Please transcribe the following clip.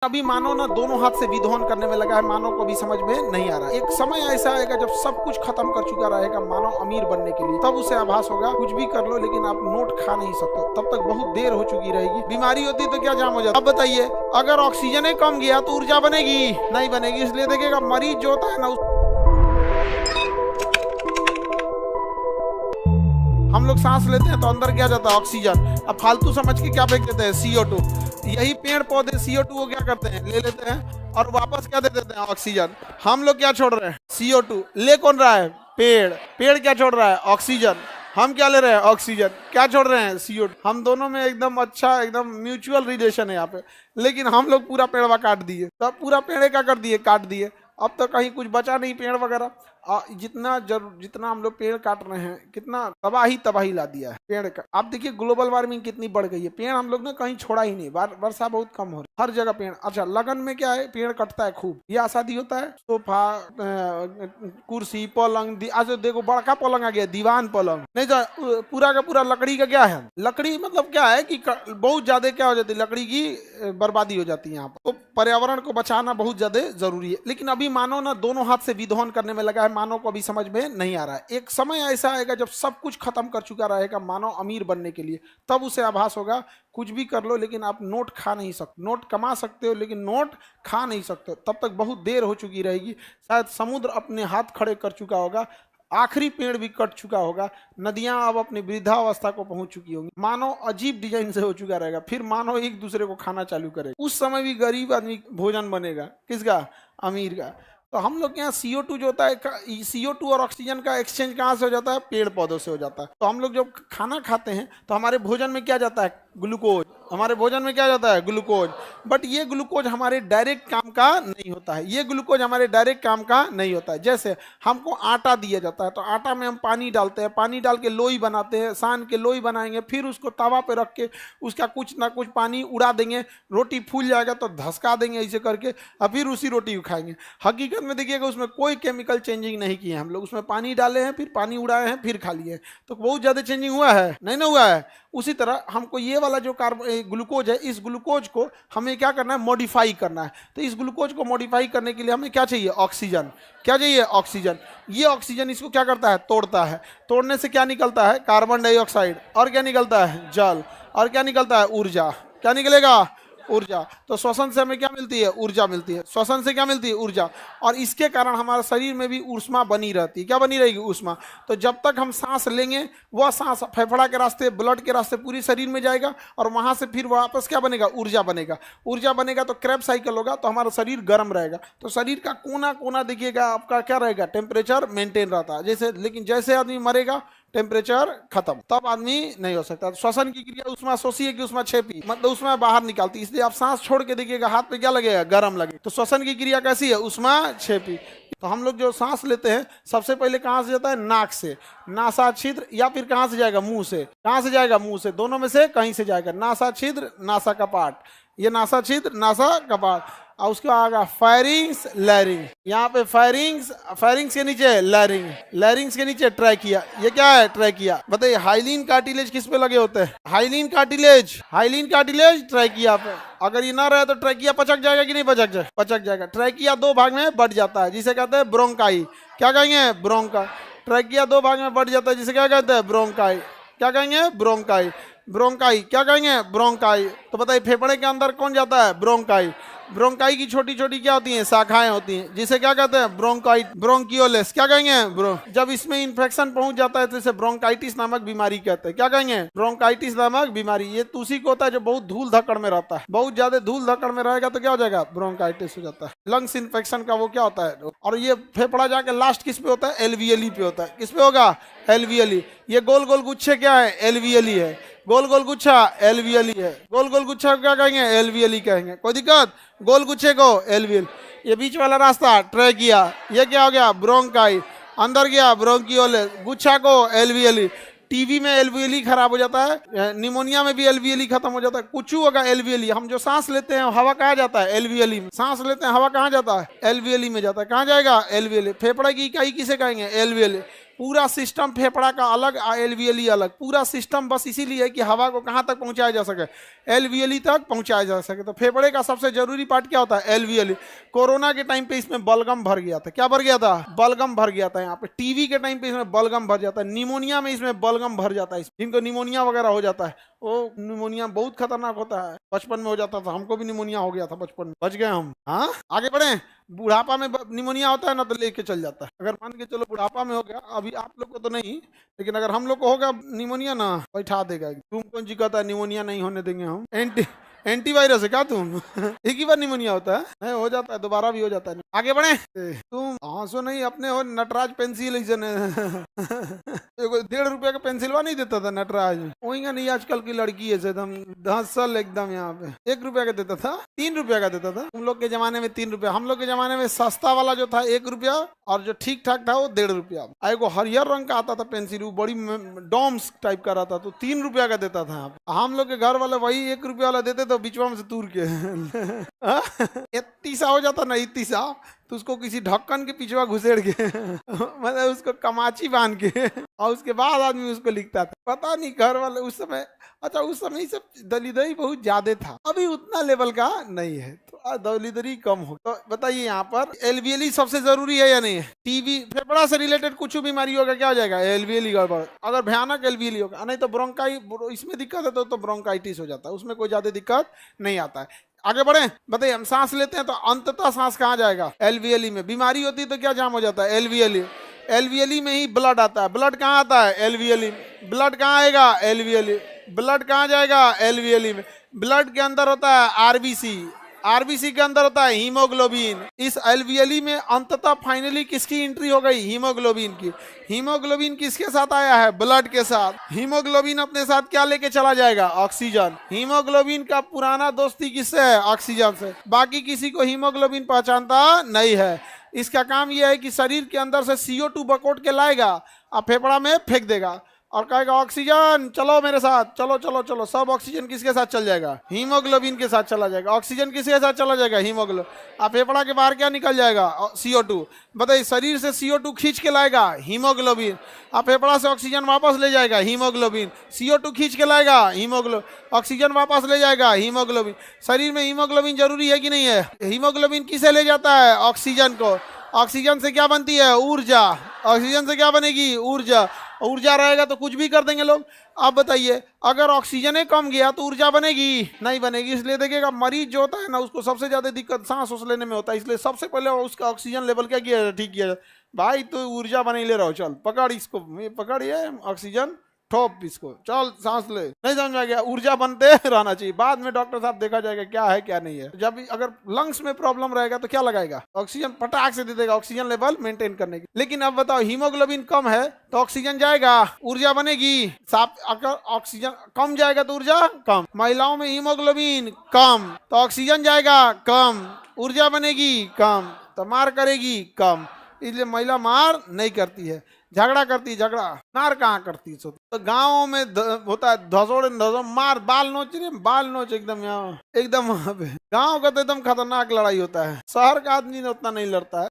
अभी मानव ना दोनों हाथ से विध्वंस करने में लगा है। मानव को भी समझ में नहीं आ रहा है। एक समय ऐसा आएगा जब सब कुछ खत्म कर चुका रहेगा मानव अमीर बनने के लिए, तब उसे आभास होगा कुछ भी कर लो लेकिन आप नोट खा नहीं सकते। तब तक बहुत देर हो चुकी रहेगी। बीमारी होती तो क्या जाम हो जाता। अब बताइए, अगर ऑक्सीजन ही कम गया तो ऊर्जा बनेगी? नहीं बनेगी। इसलिए देखिएगा मरीज जो होता है ना, हम लोग सांस लेते हैं तो अंदर क्या जाता है? ऑक्सीजन। अब फालतू समझ के क्या फेंक देते हैं? CO2। यही पेड़ पौधे CO2 को क्या करते हैं? ले लेते हैं और वापस क्या दे देते हैं? ऑक्सीजन। हम लोग क्या छोड़ रहे हैं? CO2। ले कौन रहा है? पेड़। पेड़ क्या छोड़ रहा है? ऑक्सीजन। हम क्या ले रहे हैं? ऑक्सीजन। क्या छोड़ रहे हैं? CO2। हम दोनों में एकदम अच्छा, एकदम म्यूचुअल रिलेशन है यहाँ पे। लेकिन हम लोग पूरा पेड़वा काट दिए। तब पूरा पेड़ क्या कर दिए? काट दिए। अब तो कहीं कुछ बचा नहीं पेड़ वगैरह। जितना हम लोग पेड़ काट रहे हैं, कितना तबाही ला दिया है पेड़ का। आप देखिए ग्लोबल वार्मिंग कितनी बढ़ गई है। पेड़ हम लोग ने कहीं छोड़ा ही नहीं। वर्षा बहुत कम हो रही, हर जगह पेड़। अच्छा, लगन में क्या है? पेड़ कटता है खूब। यह शादी होता है, सोफा, कुर्सी, पलंग। आज देखो बड़का पलंग आ गया, दीवान पलंग। नहीं तो पूरा का पूरा लकड़ी का क्या है? लकड़ी मतलब क्या है कि बहुत ज्यादा क्या हो जाती है, लकड़ी की बर्बादी हो जाती है यहाँ पर। तो पर्यावरण को बचाना बहुत ज्यादा जरूरी है। लेकिन अभी मानव ना दोनों हाथ से विध्वंस करने में लगा है। मानव को अभी समझ में नहीं आ रहा है। एक समय ऐसा आएगा जब सब कुछ खत्म कर चुका रहेगा मानव अमीर बनने के लिए, तब उसे आभास होगा कुछ भी कर लो लेकिन आप नोट खा नहीं सकते। नोट कमा सकते हो लेकिन नोट खा नहीं सकते। तब तक बहुत देर हो चुकी रहेगी। शायद समुद्र अपने हाथ खड़े कर चुका होगा, आखिरी पेड़ भी कट चुका होगा, नदियां अब अपनी वृद्धावस्था को पहुंच चुकी होंगी। मानव अजीब डिजाइन से हो चुका रहेगा। फिर मानव एक दूसरे को खाना चालू करेगा। उस समय भी गरीब आदमी भोजन बनेगा, किसका? अमीर का। तो हम लोग के यहाँ CO2 जो होता है, CO2 और ऑक्सीजन का एक्सचेंज कहाँ से हो जाता है? पेड़ पौधों से हो जाता है। तो हम लोग जब खाना खाते हैं तो हमारे भोजन में क्या जाता है? ग्लूकोज। हमारे भोजन में क्या जाता है? ग्लूकोज। बट ये ग्लूकोज हमारे डायरेक्ट काम का नहीं होता है। ये ग्लूकोज हमारे डायरेक्ट काम का नहीं होता है। जैसे हमको आटा दिया जाता है तो आटा में हम पानी डालते हैं, पानी डाल के लोई बनाते हैं, सान के लोई बनाएंगे, फिर उसको तवा पे रख के उसका कुछ ना कुछ पानी उड़ा देंगे, रोटी फूल जाएगा तो धसका देंगे ऐसे करके, और फिर उसी रोटी को खाएंगे। हकीकत में देखिएगा उसमें कोई केमिकल चेंजिंग नहीं किए हम लोग। उसमें पानी डाले हैं, फिर पानी उड़ाए हैं, फिर खा लिए। तो बहुत ज़्यादा चेंजिंग हुआ है? नहीं ना हुआ है। उसी तरह हमको ये वाला जो ग्लूकोज है, इस ग्लूकोज को हमें क्या करना है? मॉडिफाई करना है। तो इस ग्लूकोज को मॉडिफाई करने के लिए हमें क्या चाहिए? ऑक्सीजन। क्या चाहिए? ऑक्सीजन। ये ऑक्सीजन इसको क्या करता है? तोड़ता है। तोड़ने से क्या निकलता है? Carbon dioxide. और क्या निकलता है? जल। और क्या निकलता है? ऊर्जा। क्या निकलेगा? ऊर्जा। तो श्वसन से हमें क्या मिलती है? ऊर्जा मिलती है। श्वसन से क्या मिलती है? ऊर्जा। और इसके कारण हमारे शरीर में भी ऊष्मा बनी रहती है। क्या बनी रहेगी? ऊष्मा। तो जब तक हम सांस लेंगे, वह सांस फेफड़ा के रास्ते, ब्लड के रास्ते पूरी शरीर में जाएगा और वहां से फिर वापस क्या बनेगा? ऊर्जा बनेगा। ऊर्जा बनेगा तो क्रैब साइकिल होगा, तो हमारा शरीर गर्म रहेगा। तो शरीर का कोना कोना देखिएगा आपका क्या रहेगा? टेम्परेचर मेंटेन रहता है। जैसे, लेकिन जैसे आदमी मरेगा टेम्परेचर खत्म, तब आदमी नहीं हो सकता। श्वसन की क्रिया उष्मा शोषी है कि उष्मा छेपी, मतलब उष्मा बाहर निकालती। इसलिए आप सांस छोड़ के देखिएगा हाथ पे क्या लगेगा? गर्म लगेगा। तो श्वसन की क्रिया कैसी है? उष्मा छेपी। तो हम लोग जो सांस लेते हैं सबसे पहले कहाँ से जाता है? नाक से, नासा छिद्र, या फिर कहाँ से जाएगा? मुंह से। कहाँ से जाएगा? मुंह से। दोनों में से कहीं से जाएगा। नासा छिद्र, नासा कपाट। ये नासा छिद्र, नासा कपाट। और उसके आगे फायरिंग्स, लैरिंग। यहाँ पे फायरिंग्स, फायरिंग्स के नीचे लैरिंग, लैरिंग्स के नीचे ट्रैकिया। ये क्या है? ट्रैकिया। बताइए हाइलिन कार्टिलेज किस पे लगे होते हैं? Hyaline cartilage, hyaline cartilage trachea पे। अगर ये ना रहे तो ट्रैकिया पचक जाएगा कि नहीं पचक जाए? पचक जाएगा। ट्रैकिया दो भाग में बढ़ जाता है, जिसे कहते हैं ब्रोंकाई। क्या कहेंगे? ब्रोंका। ट्रैकिया दो भाग में बढ़ जाता है, जिसे क्या कहते हैं? ब्रोंकाई। क्या कहेंगे? ब्रोंकाई। ब्रोंकाई। क्या कहेंगे? ब्रोंकाई। तो बताइए फेफड़े के अंदर कौन जाता है? ब्रोंकाई। ब्रोंकाई की छोटी छोटी क्या होती हैं? शाखाएं होती हैं, जिसे क्या कहते हैं? ब्रोंकाइट, ब्रोंकियोलेस। क्या कहेंगे? जब इसमें इन्फेक्शन पहुंच जाता है तो इसे ब्रोंकाइटिस नामक बीमारी कहते हैं। क्या कहेंगे? ब्रोंकाइटिस नामक बीमारी। ये उसी को होता है जो बहुत धूल धक्कड़ में रहता है। बहुत ज्यादा धूल धक्कड़ में रहेगा तो क्या हो जाएगा? ब्रोंकाइटिस हो जाता है। लंग्स इन्फेक्शन का वो क्या होता है? और ये फेफड़ा जाके लास्ट किस पे होता है? एल्वियली पे होता है। किस पे होगा? एल्वियली। ये गोल गोल गुच्छे क्या है? एल्वियली है। गोल गोल गुच्छा एल्वियली है। गोल गोल गुच्छा को क्या कहेंगे? एल्वियली कहेंगे। कोई दिक्कत? गोल गुच्छे को एल्वियल। ये बीच वाला रास्ता ट्रैकिया। ये क्या हो गया? ब्रोंकाई। अंदर गया ब्रोंकियोलेस, गुच्छा को एल्वियली। टीबी में एल्वियली खराब हो जाता है, निमोनिया में भी एल्वियली खत्म हो जाता है। कुछ होगा एल्वियली। हम जो सांस लेते हैं हवा कहाँ जाता है? एल्वियली में। सांस लेते हैं हवा कहाँ जाता है? एल्वियली में जाता है। कहाँ जाएगा? एल्वियली। फेफड़े की इकाई किसे कहेंगे? एल्वियली। पूरा सिस्टम फेफड़ा का अलग, एलवीएलई अलग, पूरा सिस्टम बस इसीलिए है कि हवा को कहाँ तक पहुंचाया जा सके, एलवीएलई तक पहुंचाया जा सके। तो फेफड़े का सबसे जरूरी पार्ट क्या होता है, एलवीएलई। कोरोना के टाइम पे इसमें बलगम भर गया था, क्या भर गया था, बलगम भर गया था। यहाँ पे टीवी के टाइम पे इसमें बलगम भर जाता है, निमोनिया में इसमें बलगम भर जाता है, जिनको निमोनिया वगैरह हो जाता है, वो निमोनिया बहुत खतरनाक होता है, बचपन में हो जाता था, हमको भी निमोनिया हो गया था बचपन में, बच गए हम। हाँ आगे बढ़े। बुढ़ापा में निमोनिया होता है ना तो लेके चल जाता है, अगर मान के चलो बुढ़ापा में हो गया, अभी आप लोग को तो नहीं, लेकिन अगर हम लोग को होगा निमोनिया ना, बैठा देगा। तुम कौन जी कहता है निमोनिया नहीं होने देंगे हम, एंटीवायरस है क्या तुम? एक ही बार निमोनिया होता है, नहीं हो जाता है, दोबारा भी हो जाता है। आगे बढ़े। तुम हंसो नहीं, अपने हो नटराज पेंसिल 1.5 रुपया का पेंसिलवा नहीं देता था नटराज, वही नहीं आजकल की लड़की है एकदम धसल एकदम, यहाँ पे 1 रुपया का देता था, 3 रुपया का देता था। तुम लोग के जमाने में 3 रुपया, हम लोग के जमाने में सस्ता वाला जो था 1 रुपया, और जो ठीक ठाक था वो 1.5 रुपया। एगो हरियर रंग का आता था पेंसिल, वो बड़ी डॉम्स टाइप का रहता, तो 3 रुपया का देता था। हम लोग के घर वाले वही 1 रुपया वाला देते तो बीचवा में से तूर के इत्तीसा हो जाता ना, इत्तीसा, तो उसको किसी ढक्कन के पीछे घुसेड़ के मतलब उसको कमाची बांध के, और उसके बाद आदमी उसको लिखता था। पता नहीं घर वाले उस समय, अच्छा उस समय सब दलीदरी बहुत ज्यादा था, अभी उतना लेवल का नहीं है, तो दलीदरी कम हो। तो बताइए यहाँ पर एलवीएलई सबसे जरूरी है या नहीं है? टीबी फेफड़ा से रिलेटेड कुछ बीमारी होगा क्या हो जाएगा, एलवीएलई गड़बड़, अगर भयानक एलवीएलई होगा, नहीं तो ब्रोंकाई, इसमें दिक्कत है तो ब्रोंकाइटिस हो जाता है, उसमें कोई ज्यादा दिक्कत नहीं आता है। आगे बढ़े। बताइए हम सांस लेते हैं तो अंततः सांस कहाँ जाएगा, एलवीएलई में। बीमारी होती है तो क्या जाम हो जाता है, एलवीएलई, एलवीएलई में ही ब्लड आता है। ब्लड कहाँ आता है, एलवीएलई। ब्लड कहाँ आएगा, एलवीएलई। ब्लड कहाँ जाएगा, एलवीएलई में। ब्लड के अंदर होता है आरबीसी, आरबीसी के अंदर होता है हीमोग्लोबिन। इस एलवीएलई में अंततः फाइनली किसकी एंट्री हो गई, हीमोग्लोबिन की। हीमोग्लोबिन किसके साथ आया है, ब्लड के साथ। हीमोग्लोबिन अपने साथ क्या लेके चला जाएगा, ऑक्सीजन। हीमोग्लोबिन का पुराना दोस्ती किससे है, ऑक्सीजन से। बाकी किसी को हीमोग्लोबिन पहचानता नहीं है। इसका काम यह है कि शरीर के अंदर से CO2 बकोट के लाएगा और फेफड़ा में फेंक देगा और कहेगा ऑक्सीजन चलो मेरे साथ, चलो चलो चलो। सब ऑक्सीजन किसके साथ चल जाएगा, हीमोग्लोबिन के साथ चला जाएगा। ऑक्सीजन किसके साथ चला जाएगा, हीमोग्लोबिन। आप फेफड़ा के बाहर क्या निकल जाएगा, CO2। बताइए शरीर से CO2 खींच के लाएगा हीमोग्लोबिन, आप फेफड़ा से ऑक्सीजन वापस ले जाएगा हीमोग्लोबिन। CO2 खींच के लाएगा हीमोग्लोबिन, ऑक्सीजन वापस ले जाएगा हीमोग्लोबिन। शरीर में हीमोग्लोबिन जरूरी है कि नहीं है? हीमोग्लोबिन किसे ले जाता है, ऑक्सीजन को। ऑक्सीजन से क्या बनती है, ऊर्जा। ऑक्सीजन से क्या बनेगी, ऊर्जा। ऊर्जा रहेगा तो कुछ भी कर देंगे लोग। अब बताइए अगर ऑक्सीजन ही कम गया तो ऊर्जा बनेगी, नहीं बनेगी। इसलिए देखिएगा मरीज जो होता है ना उसको सबसे ज्यादा दिक्कत सांस लेने में होता है, इसलिए सबसे पहले उसका ऑक्सीजन लेवल क्या किया, ठीक किया। भाई तो ऊर्जा बने ले रहा हो, चल पकड़ इसको, पकड़िए ऑक्सीजन, ठोप इसको, चल सांस ले। नहीं समझ में गया, ऊर्जा बनते रहना चाहिए। बाद में डॉक्टर साहब देखा जाएगा क्या है क्या नहीं है। जब अगर लंग्स में प्रॉब्लम रहेगा तो क्या लगाएगा, ऑक्सीजन पटाख से दे देगा, ऑक्सीजन लेवल मेंटेन करने की। लेकिन अब बताओ हीमोग्लोबिन कम है तो ऑक्सीजन जाएगा, ऊर्जा बनेगी। साफ अगर ऑक्सीजन कम जाएगा तो ऊर्जा कम। महिलाओं में हीमोग्लोबिन कम तो ऑक्सीजन जाएगा कम, ऊर्जा बनेगी कम, तो मार करेगी कम। इसलिए महिला मार नहीं करती है, झगड़ा करती, झगड़ा मार कहाँ करती। तो गाँव में होता है धसोड़ मार, बाल नोच रहे, बाल नोच एकदम, यहाँ एकदम वहां पे गाँव का तो एकदम खतरनाक लड़ाई होता है। शहर का आदमी उतना नहीं लड़ता है।